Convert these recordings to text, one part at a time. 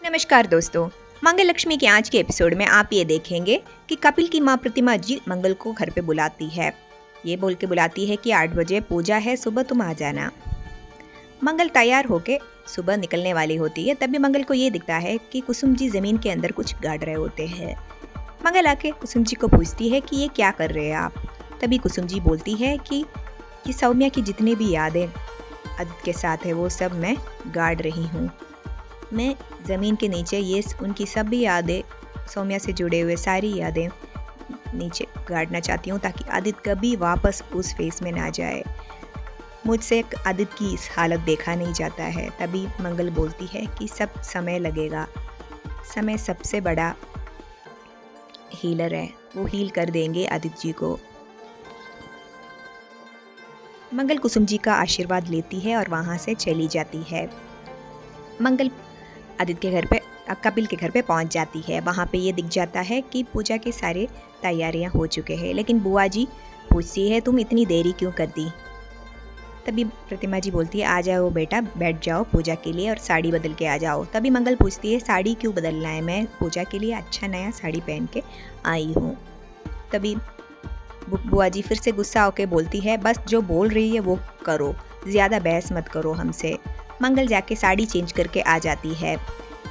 नमस्कार दोस्तों। मंगल लक्ष्मी के आज के एपिसोड में आप ये देखेंगे कि कपिल की माँ प्रतिमा जी मंगल को घर पे बुलाती है। ये बोल के बुलाती है कि 8 बजे पूजा है, सुबह तुम आ जाना। मंगल तैयार होके सुबह निकलने वाली होती है, तभी मंगल को ये दिखता है कि कुसुम जी ज़मीन के अंदर कुछ गाड़ रहे होते हैं। मंगल आके कुसुम जी को पूछती है कि ये क्या कर रहे हैं आप। तभी कुसुम जी बोलती है कि सौम्या की जितनी भी यादें आदित्य के साथ है वो सब मैं गाड़ रही हूँ। मैं ज़मीन के नीचे ये उनकी सभी यादें, सौम्या से जुड़े हुए सारी यादें नीचे गाड़ना चाहती हूँ ताकि आदित्य कभी वापस उस फेस में ना जाए। मुझसे आदित्य की इस हालत देखा नहीं जाता है। तभी मंगल बोलती है कि सब समय लगेगा, समय सबसे बड़ा हीलर है, वो हील कर देंगे आदित्य जी को। मंगल कुसुम जी का आशीर्वाद लेती है और वहाँ से चली जाती है। मंगल आदित्य के घर पे, कपिल के घर पे पहुंच जाती है। वहाँ पे ये दिख जाता है कि पूजा के सारे तैयारियां हो चुके हैं, लेकिन बुआ जी पूछती है तुम इतनी देरी क्यों कर दी। तभी प्रतिमा जी बोलती है आ जाओ बेटा, बैठ जाओ पूजा के लिए और साड़ी बदल के आ जाओ। तभी मंगल पूछती है साड़ी क्यों बदलना है, मैं पूजा के लिए अच्छा नया साड़ी पहन के आई हूँ। तभी बुआ जी फिर से गुस्सा होकर बोलती है बस जो बोल रही है वो करो, ज़्यादा बहस मत करो हमसे। मंगल जाके साड़ी चेंज करके आ जाती है।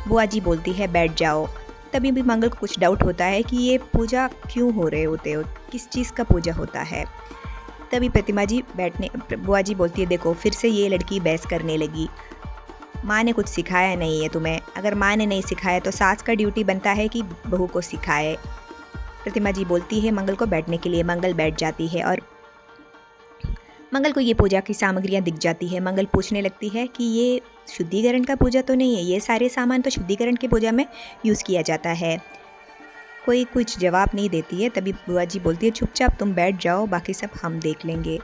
बुआ जी बोलती है बैठ जाओ। तभी भी मंगल को कुछ डाउट होता है कि ये पूजा क्यों हो रहे होते हो, किस चीज़ का पूजा होता है। तभी बुआ जी बोलती है देखो फिर से ये लड़की बहस करने लगी, माँ ने कुछ सिखाया नहीं है तुम्हें, अगर माँ ने नहीं सिखाया तो सास का ड्यूटी बनता है कि बहू को सिखाए। प्रतिमा जी बोलती है मंगल को बैठने के लिए। मंगल बैठ जाती है और मंगल को ये पूजा की सामग्रियाँ दिख जाती है। मंगल पूछने लगती है कि ये शुद्धिकरण का पूजा तो नहीं है, ये सारे सामान तो शुद्धिकरण की पूजा में यूज़ किया जाता है। कोई कुछ जवाब नहीं देती है। तभी बुआ जी बोलती है चुपचाप तुम बैठ जाओ, बाकी सब हम देख लेंगे।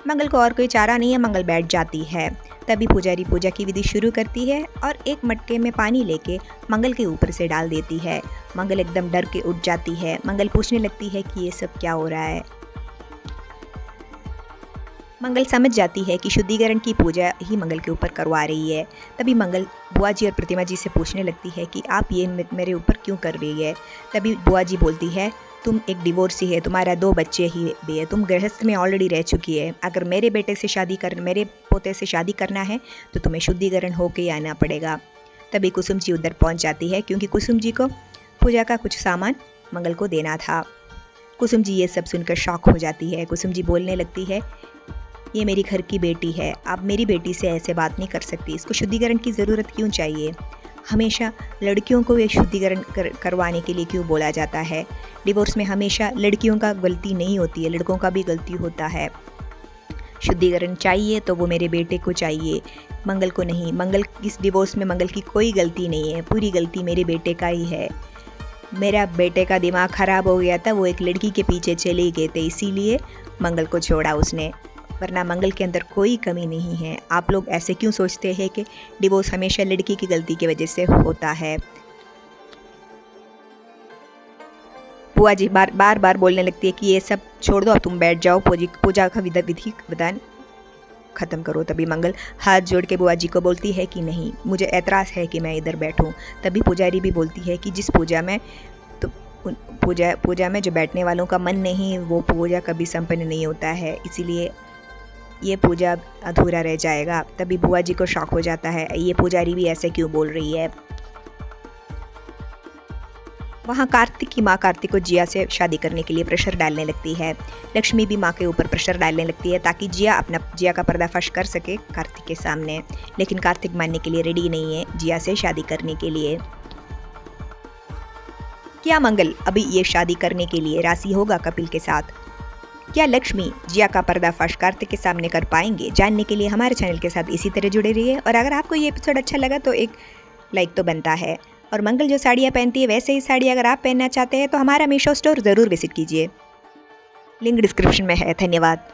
मंगल को और कोई चारा नहीं है, मंगल बैठ जाती है। तभी पुजारी पूजा की विधि शुरू करती है और एक मटके में पानी लेके मंगल के ऊपर से डाल देती है। मंगल एकदम डर के उठ जाती है। मंगल पूछने लगती है कि ये सब क्या हो रहा है। मंगल समझ जाती है कि शुद्धिकरण की पूजा ही मंगल के ऊपर करवा रही है। तभी मंगल बुआ जी और प्रतिमा जी से पूछने लगती है कि आप ये मेरे ऊपर क्यों कर रही है। तभी बुआ जी बोलती है तुम एक डिवोर्सी है, तुम्हारा 2 बच्चे ही भी है, तुम गृहस्थ में ऑलरेडी रह चुकी है, अगर मेरे पोते से शादी करना है तो तुम्हें शुद्धिकरण होके आना पड़ेगा। तभी कुसुम जी उधर पहुँच जाती है क्योंकि कुसुम जी को पूजा का कुछ सामान मंगल को देना था। कुसुम जी ये सब सुनकर शॉक हो जाती है। कुसुम जी बोलने लगती है ये मेरी घर की बेटी है, आप मेरी बेटी से ऐसे बात नहीं कर सकती, इसको शुद्धिकरण की ज़रूरत क्यों चाहिए, हमेशा लड़कियों को ये शुद्धिकरण करवाने के लिए क्यों बोला जाता है। डिवोर्स में हमेशा लड़कियों का गलती नहीं होती है, लड़कों का भी गलती होता है। शुद्धिकरण चाहिए तो वो मेरे बेटे को चाहिए, मंगल को नहीं। मंगल इस डिवोर्स में मंगल की कोई गलती नहीं है, पूरी गलती मेरे बेटे का ही है। मेरा बेटे का दिमाग ख़राब हो गया था, वो एक लड़की के पीछे चले गए थे, इसीलिए मंगल को छोड़ा उसने, वरना मंगल के अंदर कोई कमी नहीं है। आप लोग ऐसे क्यों सोचते हैं कि डिवोर्स हमेशा लड़की की गलती की वजह से होता है। बुआ जी बार बार बोलने लगती है कि ये सब छोड़ दो, अब तुम बैठ जाओ, पूजा का विधि विधान ख़त्म करो। तभी मंगल हाथ जोड़ के बुआ जी को बोलती है कि नहीं, मुझे एतराज़ है कि मैं इधर बैठूं। तभी पुजारी भी बोलती है कि जिस पूजा में तो पूजा में जो बैठने वालों का मन नहीं, वो पूजा कभी संपन्न नहीं होता है, इसीलिए ये पूजा अधूरा रह जाएगा। तभी बुआ जी को शॉक हो जाता है, ये पुजारी भी ऐसे क्यों बोल रही है। वहाँ कार्तिक की माँ कार्तिक को जिया से शादी करने के लिए प्रेशर डालने लगती है। लक्ष्मी भी माँ के ऊपर प्रेशर डालने लगती है ताकि जिया का पर्दाफाश कर सके कार्तिक के सामने, लेकिन कार्तिक मानने के लिए रेडी नहीं है जिया से शादी करने के लिए। क्या मंगल अभी ये शादी करने के लिए राजी होगा कपिल के साथ? क्या लक्ष्मी जिया का पर्दाफाश कार्तिक के सामने कर पाएंगे? जानने के लिए हमारे चैनल के साथ इसी तरह जुड़े रहिए। और अगर आपको ये एपिसोड अच्छा लगा तो एक लाइक तो बनता है। और मंगल जो साड़ियाँ पहनती है वैसे ही साड़ी अगर आप पहनना चाहते हैं तो हमारा मीशो स्टोर ज़रूर विजिट कीजिए, लिंक डिस्क्रिप्शन में है। धन्यवाद।